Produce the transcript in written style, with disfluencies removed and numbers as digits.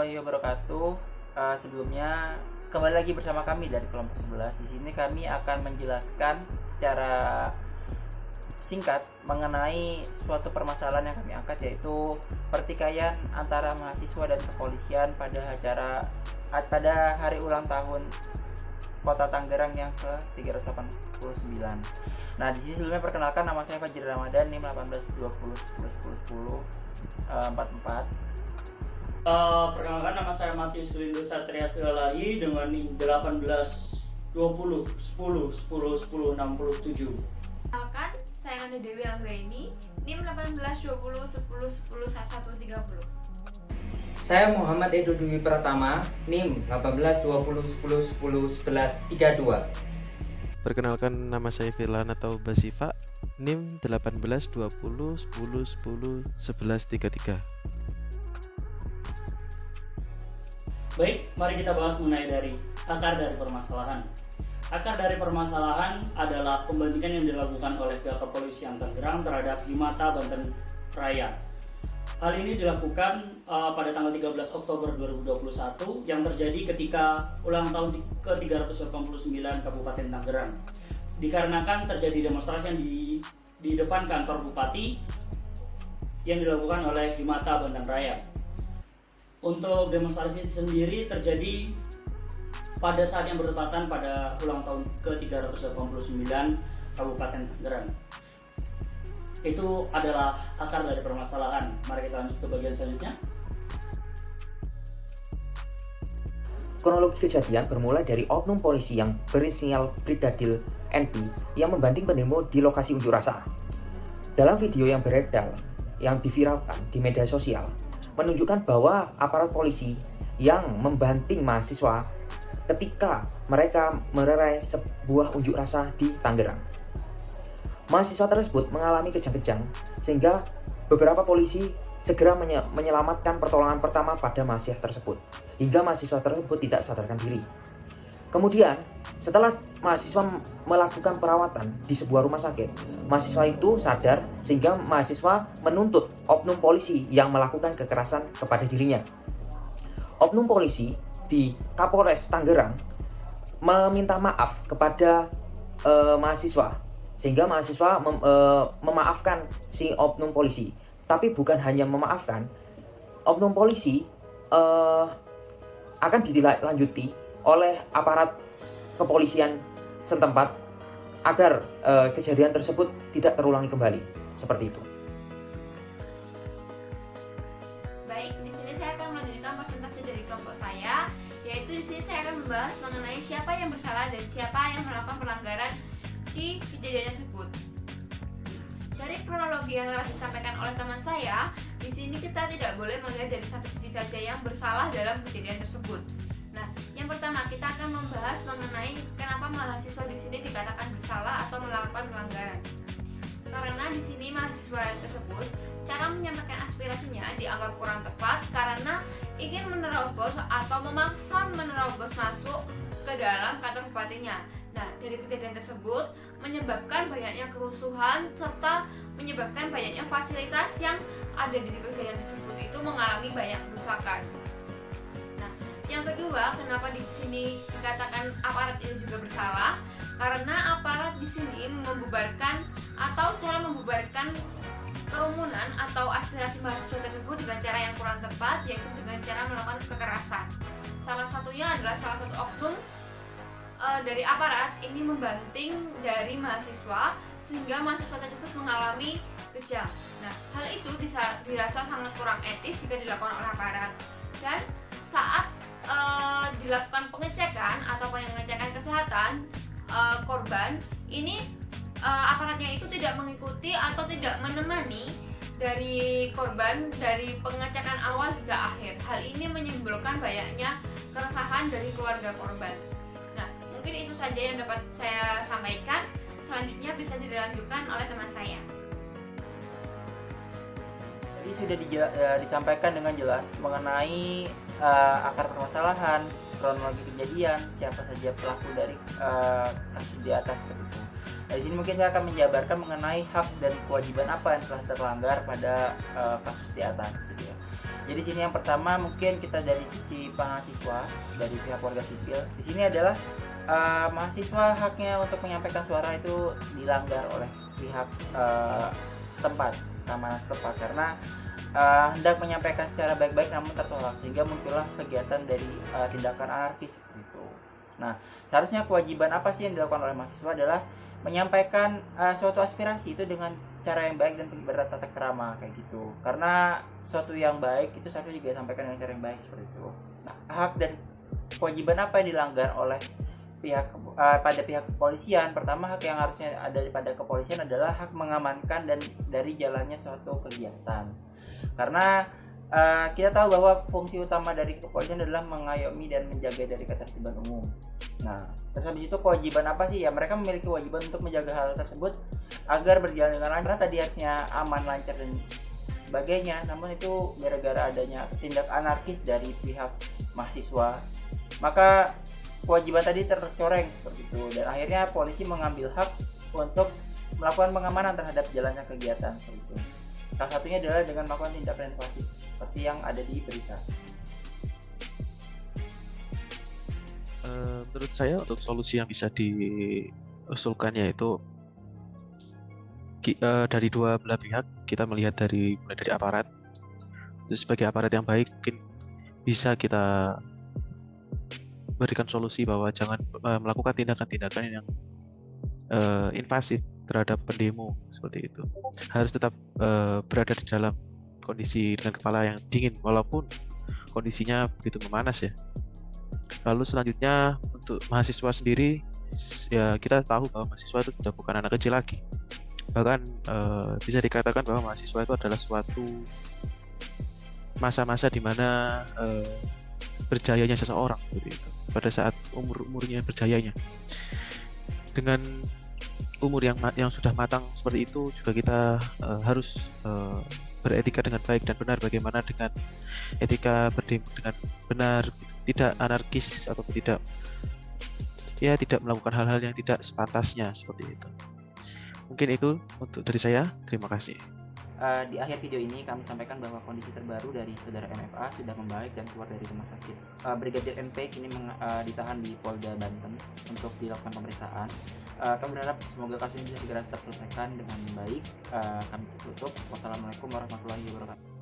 warahmatullahi wabarakatuh. Sebelumnya kembali lagi bersama kami dari kelompok 11. Di sini kami akan menjelaskan secara singkat mengenai suatu permasalahan yang kami angkat, yaitu pertikaian antara mahasiswa dan kepolisian pada hari ulang tahun Kota Tangerang yang ke-389. Nah, di sini sebelumnya perkenalkan, nama saya Fajri Ramadan, NIM 1820101044. Perkenalkan, nama saya Matius Lindo Satria Silalahi dengan NIM 182010101067. Perkenalkan, saya Nanda Dewi Anggraini, NIM 182010101130. Saya Muhammad Edo Dwi Pratama, NIM 182010101132. Perkenalkan, nama saya Firlan atau Basifa, NIM 182010101133. Baik, mari kita bahas mengenai dari akar dari permasalahan. Akar dari permasalahan adalah pembandingan yang dilakukan oleh pihak kepolisian Tangerang terhadap Himata Banten Raya. Hal ini dilakukan pada tanggal 13 Oktober 2021 yang terjadi ketika ulang tahun ke-389 Kabupaten Tangerang. Dikarenakan terjadi demonstrasi yang di depan kantor Bupati yang dilakukan oleh Himata Banten Raya. Untuk demonstrasi sendiri terjadi pada saat yang bertepatan pada ulang tahun ke-389 Kabupaten Tangerang. Itu adalah akar dari permasalahan. Mari kita lanjut ke bagian selanjutnya. Kronologi kejadian bermula dari oknum polisi yang berinisial Brigadir NP yang membanting pendemo di lokasi unjuk rasa. Dalam video yang beredar yang diviralkan di media sosial, menunjukkan bahwa aparat polisi yang membanting mahasiswa ketika mereka melerai sebuah unjuk rasa di Tangerang. Mahasiswa tersebut mengalami kejang-kejang sehingga beberapa polisi segera menyelamatkan pertolongan pertama pada mahasiswa tersebut hingga mahasiswa tersebut tidak sadarkan diri. Kemudian setelah mahasiswa melakukan perawatan di sebuah rumah sakit, mahasiswa itu sadar sehingga mahasiswa menuntut oknum polisi yang melakukan kekerasan kepada dirinya. Oknum polisi di Kapolres Tangerang meminta maaf kepada mahasiswa sehingga mahasiswa memaafkan si oknum polisi. Tapi bukan hanya memaafkan, oknum polisi akan ditindaklanjuti oleh aparat kepolisian setempat agar kejadian tersebut tidak terulangi kembali. Seperti itu. Baik, di sini saya akan melanjutkan presentasi dari kelompok saya, yaitu di sini saya akan membahas mengenai siapa yang bersalah dan siapa yang melakukan pelanggaran di kejadian tersebut. Dari kronologi yang telah disampaikan oleh teman saya, di sini kita tidak boleh melihat dari satu sisi saja yang bersalah dalam kejadian tersebut. Nah, yang pertama kita akan membahas mengenai kenapa mahasiswa di sini dikatakan bersalah atau melakukan pelanggaran. Karena di sini mahasiswa tersebut cara menyampaikan aspirasinya dianggap kurang tepat karena ingin menerobos atau memaksa menerobos masuk ke dalam kantor bupatinya. Nah, dari kejadian tersebut menyebabkan banyaknya kerusuhan serta menyebabkan banyaknya fasilitas yang ada di kejadian tersebut itu mengalami banyak kerusakan. Nah, yang kedua, kenapa di sini dikatakan aparat ini juga bersalah? Karena aparat di sini membubarkan atau cara membubarkan kerumunan atau aspirasi mahasiswa tersebut dengan cara yang kurang tepat, yaitu dengan cara melakukan kekerasan. Salah satunya adalah salah satu oknum dari aparat ini membanting dari mahasiswa sehingga mahasiswa tersebut mengalami kejang. Nah, hal itu dirasa sangat kurang etis jika dilakukan oleh aparat. Dan saat dilakukan pengecekan atau pengecekan kesehatan korban, ini aparatnya itu tidak mengikuti atau tidak menemani dari korban dari pengecekan awal hingga akhir. Hal ini menimbulkan banyaknya keresahan dari keluarga korban. Nah, mungkin itu saja yang dapat saya sampaikan. Selanjutnya bisa dilanjutkan oleh teman saya. Jadi sudah disampaikan dengan jelas mengenai akar permasalahan, kronologi kejadian, siapa saja pelaku dari kasus di atas seperti itu. Nah, di sini mungkin saya akan menjabarkan mengenai hak dan kewajiban apa yang telah terlanggar pada kasus di atas, gitu ya. Jadi sini yang pertama mungkin kita dari sisi mahasiswa, dari pihak warga sipil. Di sini adalah mahasiswa haknya untuk menyampaikan suara itu dilanggar oleh pihak setempat, keamanan setempat, karena hendak menyampaikan secara baik-baik namun tertolak, sehingga muncullah kegiatan dari tindakan anarkis gitu. Nah, seharusnya kewajiban apa sih yang dilakukan oleh mahasiswa adalah menyampaikan suatu aspirasi itu dengan cara yang baik dan bertata krama kayak gitu. Karena suatu yang baik itu seharusnya juga disampaikan dengan cara yang baik seperti itu. Nah, hak dan kewajiban apa yang dilanggar oleh pada pihak kepolisian? Pertama, hak yang harusnya ada pada kepolisian adalah hak mengamankan dan dari jalannya suatu kegiatan. Karena kita tahu bahwa fungsi utama dari kepolisian adalah mengayomi dan menjaga dari ketertiban umum. Nah, terus habis itu kewajiban apa sih? Ya, mereka memiliki kewajiban untuk menjaga hal tersebut agar berjalan dengan lancar. Karena tadi harusnya aman, lancar dan sebagainya. Namun itu gara-gara adanya tindak anarkis dari pihak mahasiswa, maka kewajiban tadi tercoreng seperti itu, dan akhirnya polisi mengambil hak untuk melakukan pengamanan terhadap jalannya kegiatan seperti itu. Salah satunya adalah dengan melakukan tindakan invasif seperti yang ada di berita. Menurut saya untuk solusi yang bisa diusulkan yaitu dari dua belah pihak. Kita melihat mulai dari aparat. Terus sebagai aparat yang baik mungkin bisa kita berikan solusi bahwa jangan melakukan tindakan-tindakan yang invasif terhadap pendemo seperti itu. Harus tetap berada di dalam kondisi dengan kepala yang dingin walaupun kondisinya begitu memanas ya. Lalu selanjutnya untuk mahasiswa sendiri, ya kita tahu bahwa mahasiswa itu sudah bukan anak kecil lagi. Bahkan bisa dikatakan bahwa mahasiswa itu adalah suatu masa-masa di mana berjayanya seseorang gitu itu. Pada saat umurnya berjayanya. Dengan umur yang sudah matang seperti itu juga kita harus beretika dengan baik dan benar. Bagaimana dengan etika berdemo dengan benar, tidak anarkis atau tidak melakukan hal-hal yang tidak sepantasnya seperti itu. Mungkin itu untuk dari saya. Terima kasih. Di akhir video ini kami sampaikan bahwa kondisi terbaru dari saudara MFA sudah membaik dan keluar dari rumah sakit. Brigadir NP kini ditahan di Polda Banten untuk dilakukan pemeriksaan. Kami berharap semoga kasus ini bisa segera terselesaikan dengan baik. Kami tutup. Wassalamualaikum warahmatullahi wabarakatuh.